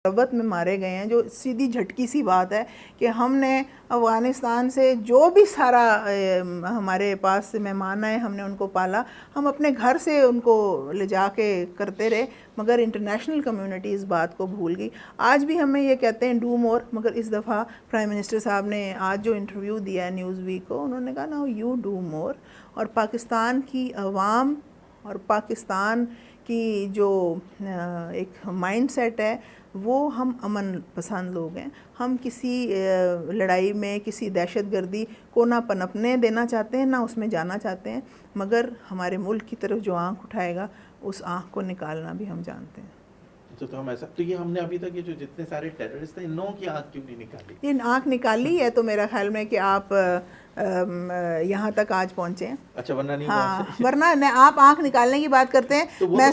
ربط میں مارے گئے ہیں، جو سیدھی جھٹکی سی بات ہے کہ ہم نے افغانستان سے جو بھی سارا ہمارے پاس سے مہمان آئے ہم نے ان کو پالا، ہم اپنے گھر سے ان کو لے جا کے کرتے رہے، مگر انٹرنیشنل کمیونٹی اس بات کو بھول گئی۔ آج بھی ہمیں یہ کہتے ہیں ڈو مور، مگر اس دفعہ پرائم منسٹر صاحب نے آج جو انٹرویو دیا ہے نیوز ویک کو، انہوں نے کہا نا یو ڈو مور، اور پاکستان کی عوام اور پاکستان کی جو ایک مائنڈ سیٹ ہے وہ ہم امن پسند لوگ ہیں، ہم کسی لڑائی میں کسی دہشت گردی کو نہ پنپنے دینا چاہتے ہیں نہ اس میں جانا چاہتے ہیں، مگر ہمارے ملک کی طرف جو آنکھ اٹھائے گا اس آنکھ کو نکالنا بھی ہم جانتے ہیں۔ تو ہم ایسا تو یہ ہم نے ابھی تک یہ جو جتنے سارے ٹیررسٹ ہیں ان لوگوں کی آنکھ کیوں نہیں نکالی؟ یہ آنکھ نکالی ہے تو میرا خیال میں کہ آپ یہاں تک آج پہنچے ہیں۔ اچھا ورنہ نہیں، ہاں ورنہ آپ آنکھ نکالنے کی بات کرتے ہیں، میں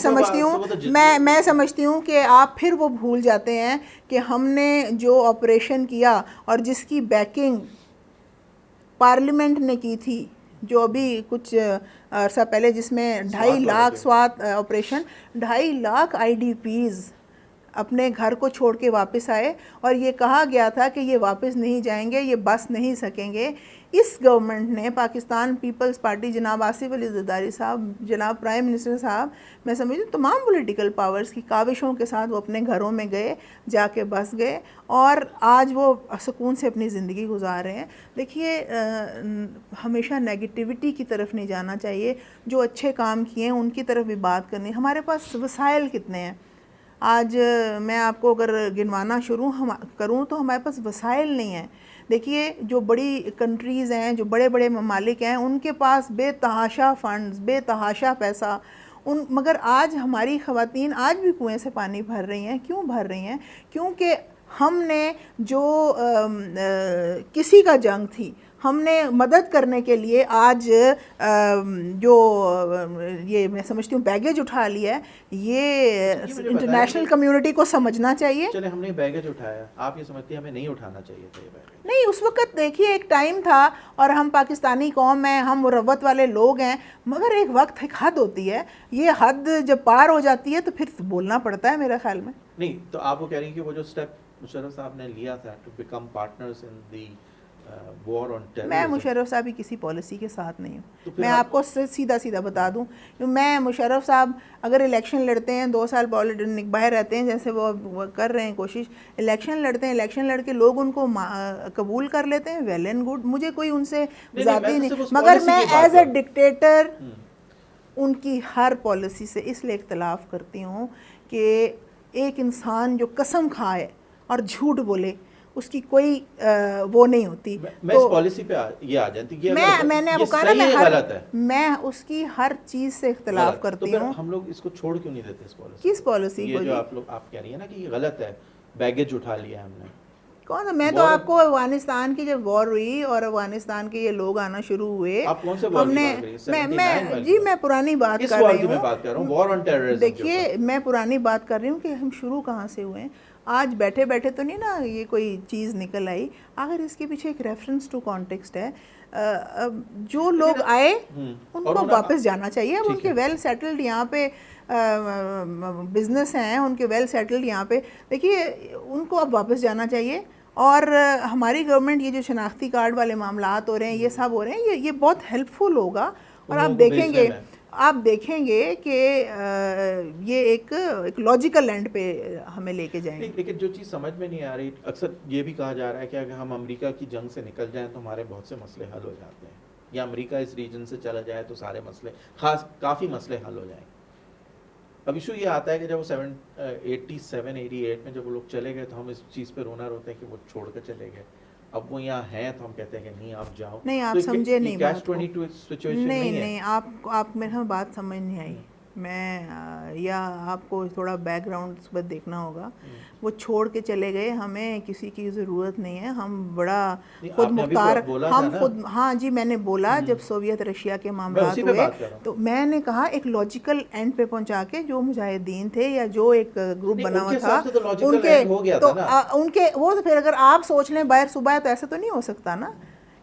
سمجھتی ہوں کہ آپ پھر وہ بھول جاتے ہیں کہ ہم نے جو آپریشن کیا اور جس کی بیکنگ پارلیمنٹ نے کی تھی، جو ابھی کچھ عرصہ پہلے، جس میں 2.5 lakh Swat operation, 2.5 lakh IDPs اپنے گھر کو چھوڑ کے واپس آئے، اور یہ کہا گیا تھا کہ یہ واپس نہیں جائیں گے، یہ بس نہیں سکیں گے۔ اس گورنمنٹ نے، پاکستان پیپلز پارٹی، جناب آصف علی زرداری صاحب، جناب پرائم منسٹر صاحب، میں سمجھتی ہوں تمام پولیٹیکل پاورز کی کاوشوں کے ساتھ وہ اپنے گھروں میں گئے، جا کے بس گئے، اور آج وہ سکون سے اپنی زندگی گزار رہے ہیں۔ دیکھیے ہمیشہ نیگیٹیوٹی کی طرف نہیں جانا چاہیے، جو اچھے کام کیے ہیں ان کی طرف بھی بات کرنی۔ ہمارے پاس وسائل کتنے ہیں آج، میں آپ کو اگر گنوانا شروع کروں تو ہمارے پاس وسائل نہیں ہیں۔ دیکھیے جو بڑی کنٹریز ہیں، جو بڑے بڑے ممالک ہیں، ان کے پاس بے تحاشا فنڈز، بے تحاشا پیسہ، مگر آج ہماری خواتین آج بھی کنویں سے پانی بھر رہی ہیں۔ کیوں بھر رہی ہیں؟ کیونکہ ہم نے جو کسی کا جنگ تھی، ہم نے مدد کرنے کے لیے آج جو یہ میں سمجھتی ہوں بیگیج اٹھا لیا ہے، یہ انٹرنیشنل کمیونٹی کو سمجھنا چاہیے۔ چلے ہم نے بیگیج اٹھایا، آپ یہ سمجھتی ہیں ہمیں نہیں اٹھانا چاہیے تھا یہ بیگیج؟ نہیں، اس وقت دیکھیے ایک ٹائم تھا، اور ہم پاکستانی قوم ہیں، ہم مروت والے لوگ ہیں، مگر ایک وقت ایک حد ہوتی ہے، یہ حد جب پار ہو جاتی ہے تو پھر بولنا پڑتا ہے میرے خیال میں۔ نہیں تو آپ وہ کہہ رہی ہیں کہ وہ جو سٹیپ مشرف صاحب نے لیا تھا to become partners in the war on terrorism, میں مشرف صاحب کی کسی پالیسی کے ساتھ نہیں ہوں۔ میں آپ کو سیدھا بتا دوں، میں مشرف صاحب اگر الیکشن لڑتے ہیں، 2 سال باہر رہتے ہیں جیسے وہ کر رہے ہیں کوشش، الیکشن لڑتے ہیں، الیکشن لڑ کے لوگ ان کو قبول کر لیتے ہیں، ویل اینڈ گڈ، مجھے کوئی ان سے ذاتی نہیں، مگر میں ایز اے ڈکٹیٹر ان کی ہر پالیسی سے اس لیے اختلاف کرتی ہوں کہ ایک انسان جو قسم کھائے اور جھوٹ بولے اس کی کوئی وہ نہیں ہوتی۔ میں اس پالیسی پہ یہ آ جاتی ہے، میں نے وہ کہا نا، میں اس کی ہر چیز سے اختلاف کرتی ہوں۔ ہم لوگ اس کو چھوڑ کیوں نہیں دیتے اس پالیسی؟ کس پالیسی کو؟ یہ جو آپ کہہ رہی ہیں نا کہ یہ غلط ہے، بیگیج اٹھا لیا ہم نے۔ کون سا؟ میں تو آپ کو افغانستان کی جب وار ہوئی اور افغانستان کے یہ لوگ آنا شروع ہوئے، آپ کون سے وار کی بات کر رہی ہیں؟ جی میں پرانی بات کر رہی ہوں، وار آن ٹیررزم۔ دیکھیے میں پرانی بات کر رہی ہوں کہ ہم شروع کہاں سے ہوئے ہیں۔ آج بیٹھے بیٹھے تو نہیں نا یہ کوئی چیز نکل آئی، اگر اس کے پیچھے ایک ریفرنس ٹو کانٹیکسٹ ہے۔ جو لوگ آئے ان کو واپس جانا چاہیے، اب ان کے ویل سیٹلڈ یہاں پہ بزنس ہیں، ان کے ویل سیٹلڈ یہاں پہ، دیکھیے ان کو اب واپس جانا چاہیے۔ اور ہماری گورنمنٹ یہ جو شناختی کارڈ والے معاملات ہو رہے ہیں، یہ سب ہو رہے ہیں، یہ بہت ہیلپ فل ہوگا، اور آپ دیکھیں گے کہ یہ ایک لاجیکل اینڈ پہ ہمیں لے کے جائیں گے۔ لیکن جو چیز سمجھ میں نہیں آ رہی، اکثر یہ بھی کہا جا رہا ہے کہ اگر ہم امریکہ کی جنگ سے نکل جائیں تو ہمارے بہت سے مسئلے حل ہو جاتے ہیں، یا امریکہ اس ریجن سے چلا جائے تو سارے مسئلے، کافی مسئلے حل ہو جائیں گے۔ اب ایشو یہ آتا ہے کہ جب وہ 87-88 میں جب وہ لوگ چلے گئے تو ہم اس چیز پہ رونا روتے ہیں کہ وہ چھوڑ کر چلے گئے، اب وہ یہاں ہیں تو ہم کہتے ہیں کہ نہیں آپ جاؤ۔ نہیں آپ سمجھے نہیں بات کو، نہیں نہیں آپ میرے بات سمجھ نہیں آئی۔ میں یا آپ کو تھوڑا بیک گراؤنڈ اس پر دیکھنا ہوگا، وہ چھوڑ کے چلے گئے، ہمیں کسی کی ضرورت نہیں ہے، ہم بڑا خود مختار، ہم خود، ہاں جی میں نے بولا جب سوویت رشیا کے معاملات ہوئے تو میں نے کہا ایک لاجیکل اینڈ پہ پہنچا کے جو مجاہدین تھے یا جو ایک گروپ بنا ہوا تھا ان کے وہ پھر اگر آپ سوچ لیں باہر صبح تو ایسا تو نہیں ہو سکتا نا۔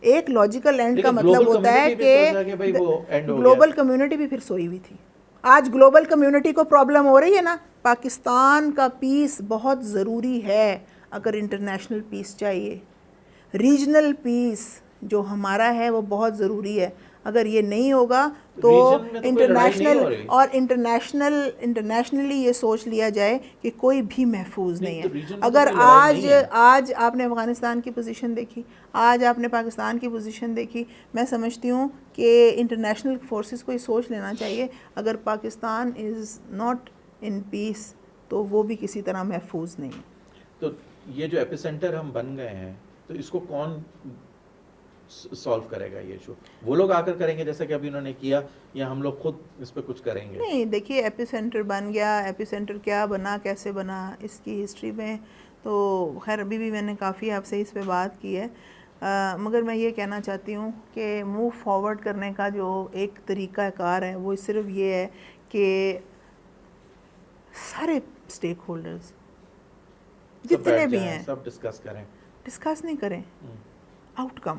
ایک لاجیکل اینڈ کا مطلب ہوتا ہے کہ گلوبل کمیونٹی بھی پھر سوئی ہوئی تھی۔ آج گلوبل کمیونٹی کو پرابلم ہو رہی ہے نا، پاکستان کا پیس بہت ضروری ہے اگر انٹرنیشنل پیس چاہیے. ریجنل پیس جو ہمارا ہے وہ بہت ضروری ہے. اگر یہ نہیں ہوگا تو انٹرنیشنل اور انٹرنیشنلی یہ سوچ لیا جائے کہ کوئی بھی محفوظ نہیں ہے. اگر آج آپ نے افغانستان کی پوزیشن دیکھی, آج آپ نے پاکستان کی پوزیشن دیکھی, میں سمجھتی ہوں کہ انٹرنیشنل فورسز کو یہ سوچ لینا چاہیے اگر پاکستان از ناٹ ان پیس تو وہ بھی کسی طرح محفوظ نہیں. تو یہ جو ایپی سینٹر ہم بن گئے ہیں تو اس کو کون سالو کرے گا یہ ایشو؟ وہ لوگ آ کر کریں گے جیسا کہ ابھی انہوں نے کیا, یا ہم لوگ خود اس پہ کچھ کریں گے؟ نہیں, دیکھیے ایپی سینٹر بن گیا, ایپی سینٹر کیا بنا, کیسے بنا, اس کی ہسٹری میں تو خیر ابھی بھی میں نے کافی آپ سے اس پہ بات کی ہے, مگر میں یہ کہنا چاہتی ہوں کہ موو فارورڈ کرنے کا جو ایک طریقہ کار ہے وہ صرف یہ ہے کہ سارے اسٹیک ہولڈرز جتنے بھی ہیں سب ڈسکس نہیں کریں آؤٹ کم,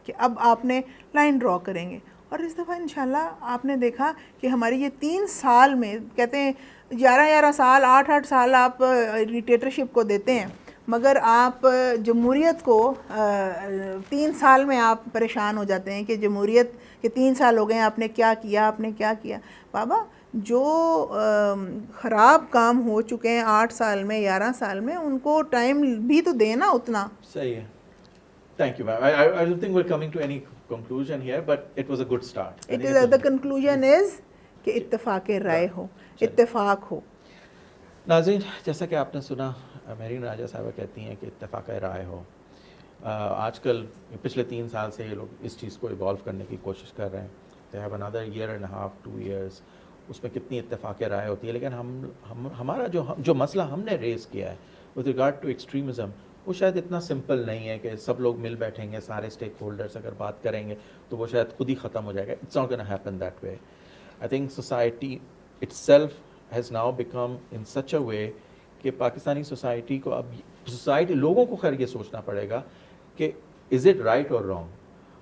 کہ اب آپ نے لائن ڈرا کریں گے. اور اس دفعہ انشاءاللہ آپ نے دیکھا کہ ہماری یہ 3 سال میں, کہتے ہیں 11 سال 8 سال آپ ڈکٹیٹرشپ کو دیتے ہیں, مگر آپ جمہوریت کو 3 سال میں آپ پریشان ہو جاتے ہیں کہ جمہوریت کے 3 سال ہو گئے ہیں, آپ نے کیا کیا, آپ نے کیا کیا. بابا جو خراب کام ہو چکے ہیں 8 سال میں 11 سال میں, ان کو ٹائم بھی تو دینا اتنا. صحیح ہے. Thank you, ma'am. I don't think we're coming to any conclusion here, but it was a good start. The conclusion is کہ اتفاق رائے ہو, اتفاق ہو. ناظرین, جیسا کہ آپ نے سنا, میرین راجہ صاحبہ کہتی ہیں کہ اتفاق رائے ہو. آج کل پچھلے 3 سال سے یہ لوگ اس چیز کو ایوالو کرنے کی کوشش کر رہے ہیں. They have another year and a half, 2 years. اس میں کتنی اتفاق رائے ہوتی ہے, لیکن ہمارا جو مسئلہ ہم نے ریز کیا ہے with regard to extremism, وہ شاید اتنا سمپل نہیں ہے کہ سب لوگ مل بیٹھیں گے, سارے اسٹیک ہولڈرس اگر بات کریں گے تو وہ شاید خود ہی ختم ہو جائے گا. It's not gonna happen that way. I think society itself has now become in such a way کہ پاکستانی سوسائٹی کو, اب لوگوں کو خیر یہ سوچنا پڑے گا کہ از اٹ رائٹ اور رانگ.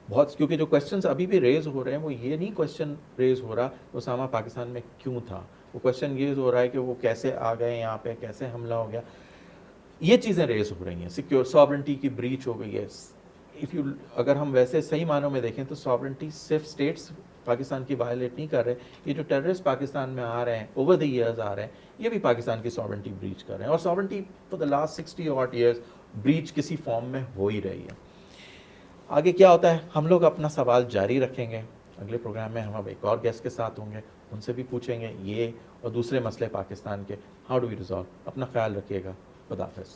بہت, کیونکہ جو کویشچنس ابھی بھی ریز ہو رہے ہیں وہ یہ نہیں کویشچن ریز ہو رہا اسامہ پاکستان میں کیوں تھا, وہ کویشچن یہ ہو رہا ہے کہ وہ کیسے آ گئے یہاں پہ, کیسے حملہ ہو گیا. یہ چیزیں ریز ہو رہی ہیں. سیکیور ساورنٹی کی بریچ ہو گئی ہے. اگر ہم ویسے صحیح معنوں میں دیکھیں تو ساورنٹی صرف اسٹیٹس پاکستان کی وائلیٹ نہیں کر رہے, یہ جو ٹیررسٹ پاکستان میں آ رہے ہیں اوور دی ایئرز آ رہے ہیں, یہ بھی پاکستان کی ساورنٹی بریچ کر رہے ہیں. اور sovereignty for the last 60 odd years breach کسی فارم میں ہو ہی رہی ہے. آگے کیا ہوتا ہے, ہم لوگ اپنا سوال جاری رکھیں گے. اگلے پروگرام میں ہم اب ایک اور گیسٹ کے ساتھ ہوں گے, ان سے بھی پوچھیں گے یہ اور دوسرے مسئلے پاکستان کے, ہاؤ ڈو وی ریزالو. اپنا خیال رکھیے گا. خدا حافظ.